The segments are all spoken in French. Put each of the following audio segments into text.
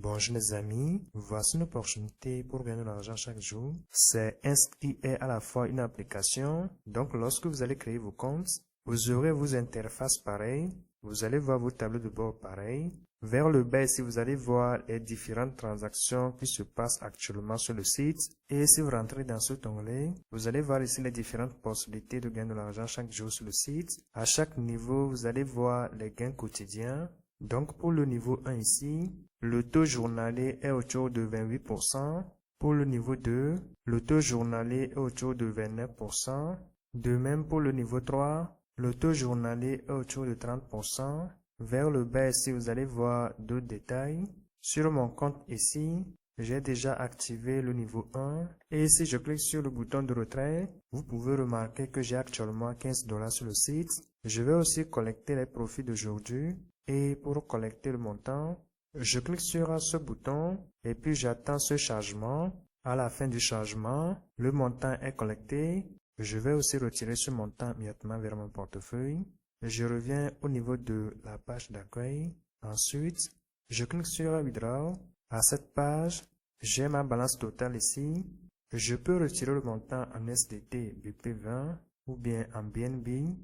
Bonjour les amis, voici une opportunité pour gagner de l'argent chaque jour. C'est Inscrit est à la fois une application, donc lorsque vous allez créer vos comptes, vous aurez vos interfaces pareilles, vous allez voir vos tableaux de bord pareils. Vers le bas ici, vous allez voir les différentes transactions qui se passent actuellement sur le site. Et si vous rentrez dans cet onglet, vous allez voir ici les différentes possibilités de gagner de l'argent chaque jour sur le site. À chaque niveau, vous allez voir les gains quotidiens. Donc pour le niveau 1 ici, le taux journalier est autour de 28%. Pour le niveau 2, le taux journalier est autour de 29%. De même pour le niveau 3, le taux journalier est autour de 30%. Vers le bas ici, vous allez voir d'autres détails. Sur mon compte ici, j'ai déjà activé le niveau 1. Et si je clique sur le bouton de retrait, vous pouvez remarquer que j'ai actuellement 15 $ sur le site. Je vais aussi collecter les profits d'aujourd'hui. Et pour collecter le montant, je clique sur ce bouton et puis j'attends ce chargement. À la fin du chargement, le montant est collecté. Je vais aussi retirer ce montant immédiatement vers mon portefeuille. Je reviens au niveau de la page d'accueil. Ensuite, je clique sur Withdraw. À cette page, j'ai ma balance totale ici. Je peux retirer le montant en SDT BP20 ou bien en BNB.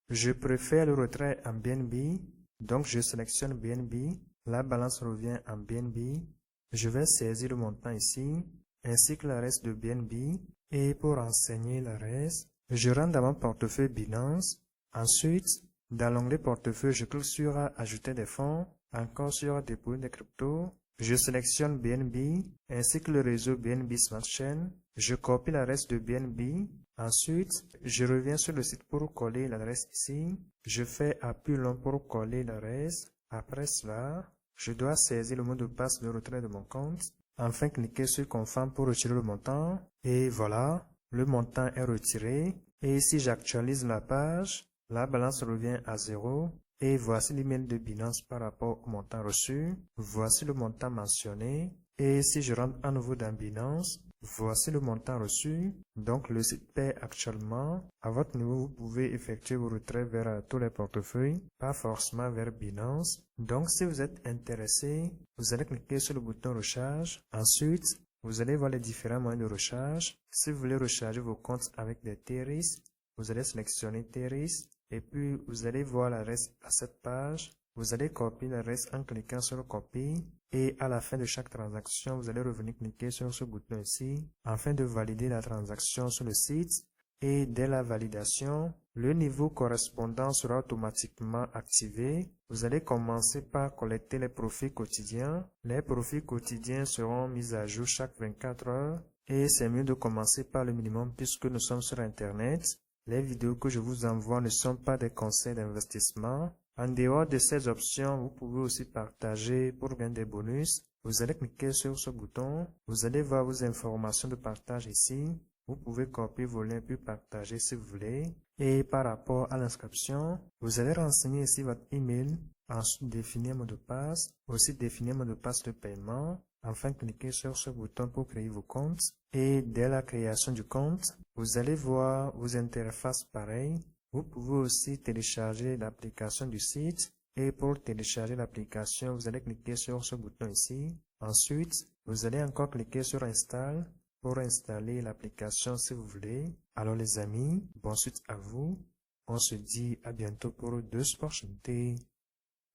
Je préfère le retrait en BNB. Donc, je sélectionne BNB. La balance revient en BNB. Je vais saisir le montant ici, ainsi que le reste de BNB. Et pour renseigner le reste, je rentre dans mon portefeuille Binance. Ensuite, dans l'onglet portefeuille, je clique sur Ajouter des fonds, encore sur Dépôt des cryptos. Je sélectionne BNB, ainsi que le réseau BNB Smart Chain. Je copie l'adresse de BNB. Ensuite, je reviens sur le site pour coller l'adresse ici. Je fais appui long pour coller l'adresse. Après cela, je dois saisir le mot de passe de retrait de mon compte. Enfin, cliquer sur Confirme pour retirer le montant. Et voilà, le montant est retiré. Et si j'actualise la page, la balance revient à 0. Et voici l'email de Binance par rapport au montant reçu. Voici le montant mentionné. Et si je rentre à nouveau dans Binance, voici le montant reçu. Donc le site paie actuellement. À votre niveau, vous pouvez effectuer vos retraits vers tous les portefeuilles, pas forcément vers Binance. Donc si vous êtes intéressé, vous allez cliquer sur le bouton recharge. Ensuite, vous allez voir les différents moyens de recharge. Si vous voulez recharger vos comptes avec des Theris, vous allez sélectionner Theris. Et puis, vous allez voir l'adresse à cette page. Vous allez copier l'adresse en cliquant sur Copie. Et à la fin de chaque transaction, vous allez revenir cliquer sur ce bouton ici afin de valider la transaction sur le site. Et dès la validation, le niveau correspondant sera automatiquement activé. Vous allez commencer par collecter les profits quotidiens. Les profits quotidiens seront mis à jour chaque 24 heures. Et c'est mieux de commencer par le minimum puisque nous sommes sur Internet. Les vidéos que je vous envoie ne sont pas des conseils d'investissement. En dehors de ces options, vous pouvez aussi partager pour gagner des bonus. Vous allez cliquer sur ce bouton. Vous allez voir vos informations de partage ici. Vous pouvez copier vos liens puis partager si vous voulez. Et par rapport à l'inscription, vous allez renseigner ici votre email. Ensuite, définir mot de passe. Aussi définir mot de passe de paiement. Enfin, cliquez sur ce bouton pour créer vos comptes. Et dès la création du compte, vous allez voir vos interfaces pareilles. Vous pouvez aussi télécharger l'application du site. Et pour télécharger l'application, vous allez cliquer sur ce bouton ici. Ensuite, vous allez encore cliquer sur Install pour installer l'application si vous voulez. Alors les amis, bonne suite à vous. On se dit à bientôt pour d'autres opportunités.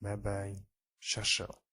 Bye bye. Ciao, ciao.